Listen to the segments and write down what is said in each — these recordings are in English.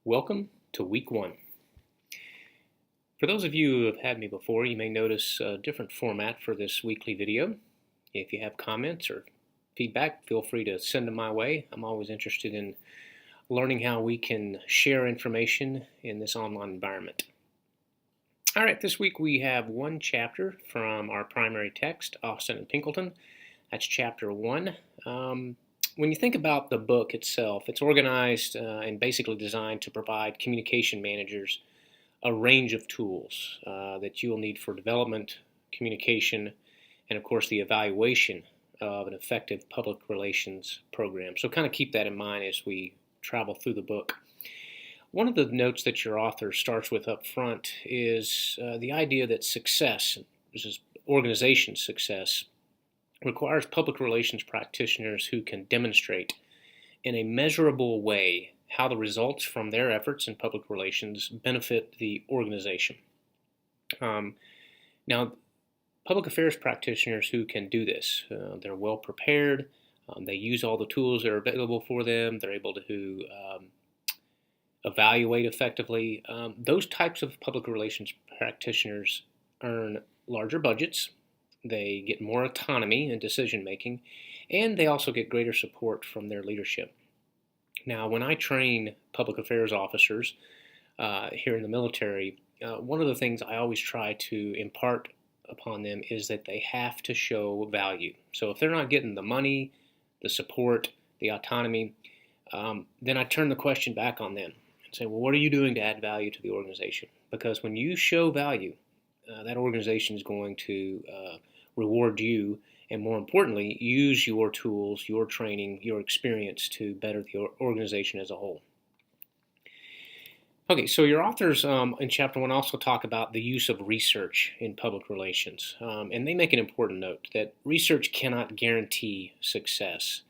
Welcome to week one. For those of you who have had me before, you may notice a different format for this weekly video. If you have comments or feedback, feel free to send them my way. I'm always interested in learning how we can share information in this online environment. All right, this week we have one chapter from our primary text, Austin and Pinkleton. That's chapter 1. When you think about the book itself, it's organized and basically designed to provide communication managers a range of tools that you'll need for development, communication, and of course the evaluation of an effective public relations program. So kind of keep that in mind as we travel through the book. One of the notes that your author starts with up front is the idea that success, this is organization success, requires public relations practitioners who can demonstrate in a measurable way how the results from their efforts in public relations benefit the organization. Now, public affairs practitioners who can do this, they're well prepared, they use all the tools that are available for them, they're able to evaluate effectively. Those types of public relations practitioners earn larger budgets, they get more autonomy in decision making, and they also get greater support from their leadership. Now, when I train public affairs officers here in the military, one of the things I always try to impart upon them is that they have to show value. So if they're not getting the money, the support, the autonomy, then I turn the question back on them and say, well, what are you doing to add value to the organization? Because when you show value, that organization is going to reward you, and more importantly, use your tools, your training, your experience to better the organization as a whole. Okay, so your authors in chapter 1 also talk about the use of research in public relations, and they make an important note that research cannot guarantee success,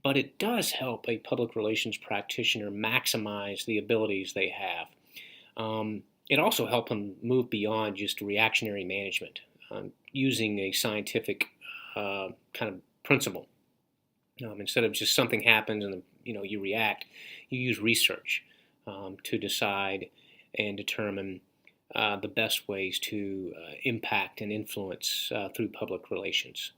but it does help a public relations practitioner maximize the abilities they have. It also helps them move beyond just reactionary management, using a scientific kind of principle. Instead of just something happens and you react, you use research to decide and determine the best ways to impact and influence through public relations.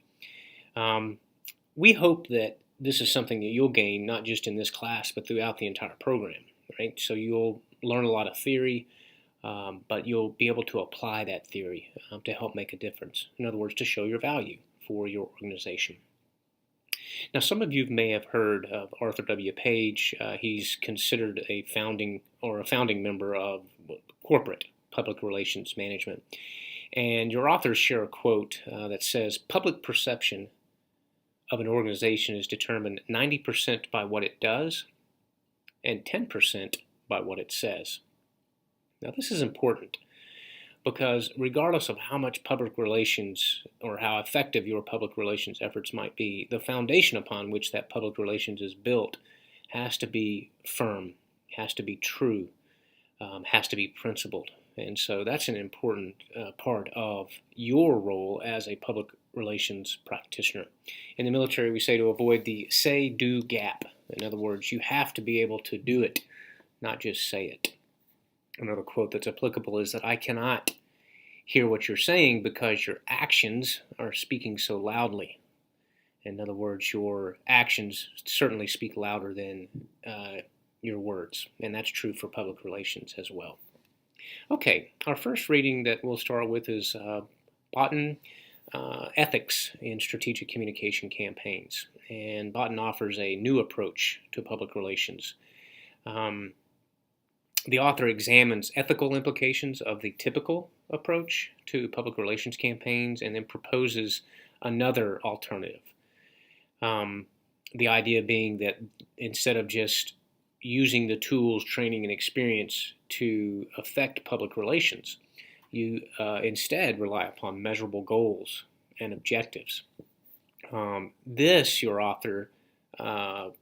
We hope that this is something that you'll gain not just in this class but throughout the entire program, right? So you'll learn a lot of theory, but you'll be able to apply that theory to help make a difference. In other words, to show your value for your organization. Now, some of you may have heard of Arthur W. Page. He's considered a founding member of corporate public relations management. And your authors share a quote that says, public perception of an organization is determined 90% by what it does and 10% by what it says. Now, this is important because regardless of how much public relations or how effective your public relations efforts might be, the foundation upon which that public relations is built has to be firm, has to be true, has to be principled. And so that's an important part of your role as a public relations practitioner. In the military, we say to avoid the say-do gap. In other words, you have to be able to do it, not just say it. Another quote that's applicable is that I cannot hear what you're saying because your actions are speaking so loudly. In other words, your actions certainly speak louder than your words, and that's true for public relations as well. Okay, our first reading that we'll start with is Botten, Ethics in Strategic Communication Campaigns. And Botten offers a new approach to public relations. The author examines ethical implications of the typical approach to public relations campaigns and then proposes another alternative. The idea being that instead of just using the tools, training, and experience to affect public relations, you instead rely upon measurable goals and objectives. This, your author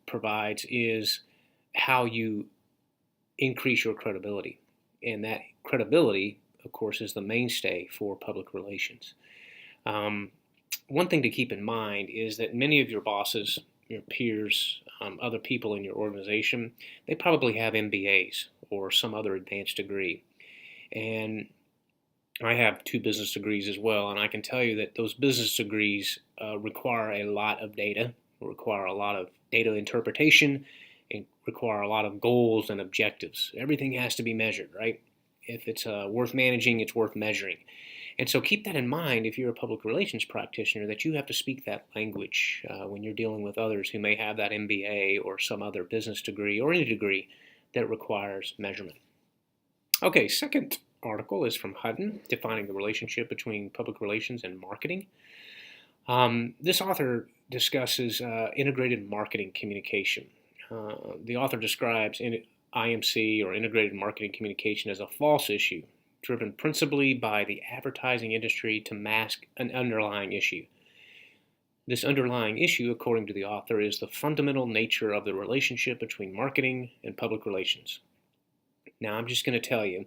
provides, is how you increase your credibility. And that credibility, of course, is the mainstay for public relations. One thing to keep in mind is that many of your bosses, your peers, other people in your organization, they probably have MBAs or some other advanced degree. And I have 2 business degrees as well, and I can tell you that those business degrees require a lot of data, require a lot of data interpretation, and require a lot of goals and objectives. Everything has to be measured, right? If it's worth managing, it's worth measuring. And so keep that in mind if you're a public relations practitioner, that you have to speak that language when you're dealing with others who may have that MBA or some other business degree or any degree that requires measurement. Okay, second article is from Hutton, defining the relationship between public relations and marketing. This author discusses integrated marketing communication. The author describes IMC, or integrated marketing communication, as a false issue, driven principally by the advertising industry to mask an underlying issue. This underlying issue, according to the author, is the fundamental nature of the relationship between marketing and public relations. Now, I'm just going to tell you,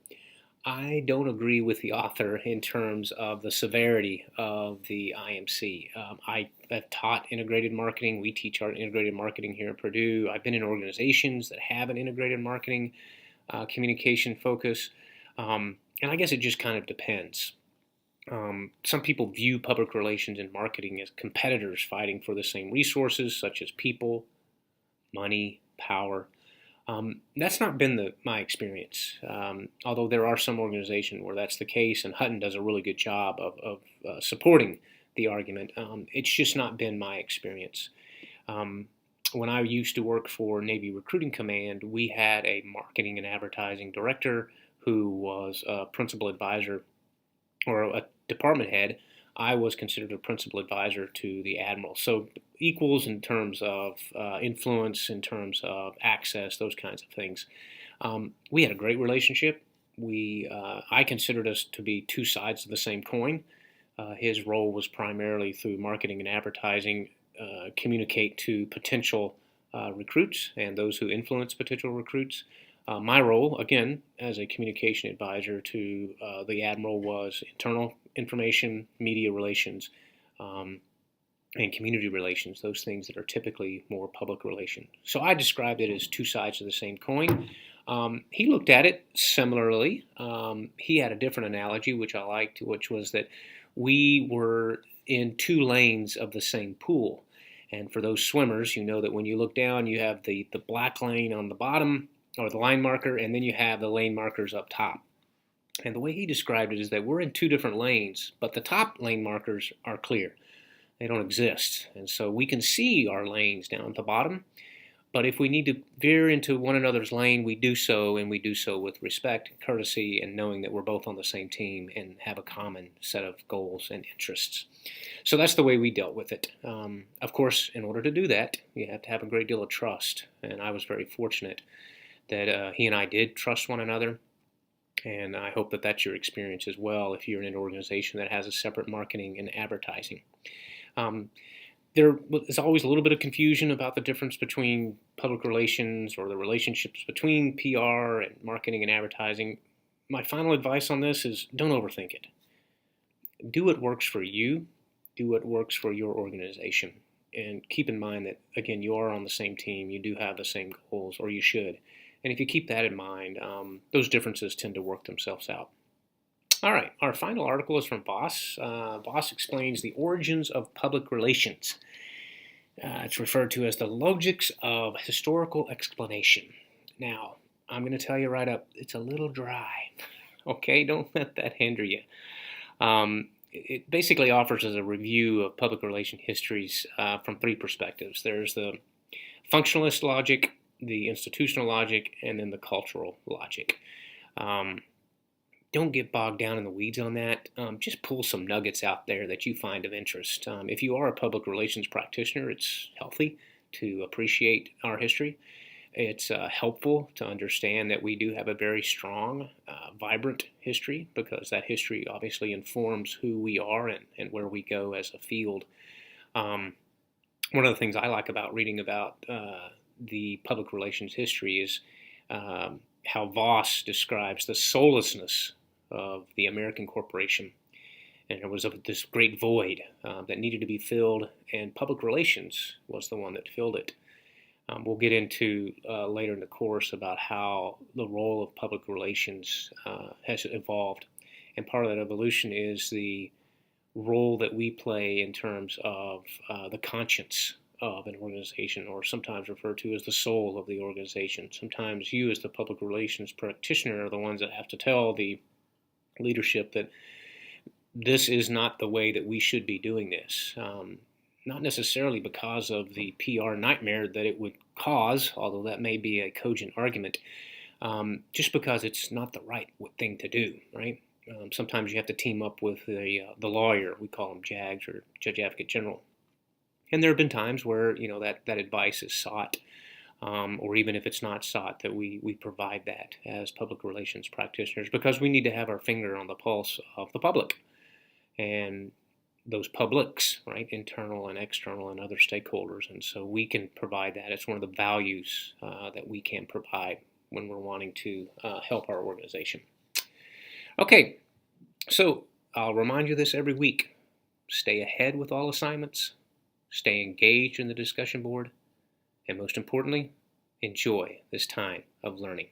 I don't agree with the author in terms of the severity of the IMC. I have taught integrated marketing. We teach our integrated marketing here at Purdue. I've been in organizations that have an integrated marketing communication focus. And I guess it just kind of depends. Some people view public relations and marketing as competitors fighting for the same resources, such as people, money, power. That's not been my experience, although there are some organizations where that's the case, and Hutton does a really good job of supporting the argument. It's just not been my experience. When I used to work for Navy Recruiting Command, we had a marketing and advertising director who was a principal advisor or a department head. I was considered a principal advisor to the admiral. So equals in terms of influence, in terms of access, those kinds of things. We had a great relationship. I considered us to be 2 sides of the same coin. His role was primarily through marketing and advertising, communicate to potential recruits and those who influence potential recruits. My role, again, as a communication advisor to the admiral, was internal information, media relations, and community relations, those things that are typically more public relations. So I described it as 2 sides of the same coin. He looked at it similarly. He had a different analogy, which I liked, which was that we were in 2 lanes of the same pool. And for those swimmers, you know that when you look down, you have the black lane on the bottom, or the line marker, and then you have the lane markers up top. And the way he described it is that we're in 2 different lanes, but the top lane markers are clear. They don't exist. And so we can see our lanes down at the bottom, but if we need to veer into one another's lane, we do so, and we do so with respect and courtesy, and knowing that we're both on the same team and have a common set of goals and interests. So that's the way we dealt with it. Of course, in order to do that, you have to have a great deal of trust, and I was very fortunate that he and I did trust one another. And I hope that that's your experience as well if you're in an organization that has a separate marketing and advertising. There is always a little bit of confusion about the difference between public relations or the relationships between PR and marketing and advertising. My final advice on this is don't overthink it. Do what works for you. Do what works for your organization. And keep in mind that, again, you are on the same team. You do have the same goals, or you should. And if you keep that in mind, those differences tend to work themselves out. All right, our final article is from Voss. Voss explains the origins of public relations. It's referred to as the logics of historical explanation. Now, I'm going to tell you right up, it's a little dry. Okay, don't let that hinder you. It basically offers us a review of public relation histories from 3 perspectives. There's the functionalist logic, the institutional logic, and then the cultural logic. Don't get bogged down in the weeds on that. Just pull some nuggets out there that you find of interest. If you are a public relations practitioner, it's healthy to appreciate our history. It's helpful to understand that we do have a very strong, vibrant history, because that history obviously informs who we are and where we go as a field. One of the things I like about reading about the public relations history is how Voss describes the soullessness of the American corporation. And there was this great void that needed to be filled, and public relations was the one that filled it. We'll get into later in the course about how the role of public relations has evolved. And part of that evolution is the role that we play in terms of the conscience of an organization, or sometimes referred to as the soul of the organization. Sometimes you, as the public relations practitioner, are the ones that have to tell the leadership that this is not the way that we should be doing this. Not necessarily because of the PR nightmare that it would cause, although that may be a cogent argument, just because it's not the right thing to do, right? Sometimes you have to team up with the lawyer. We call them JAGs, or Judge Advocate General. And there have been times where that advice is sought, or even if it's not sought, that we provide that as public relations practitioners, because we need to have our finger on the pulse of the public and those publics, right, internal and external and other stakeholders. And so we can provide that. It's one of the values that we can provide when we're wanting to help our organization. Okay, so I'll remind you this every week. Stay ahead with all assignments, stay engaged in the discussion board, and most importantly, enjoy this time of learning.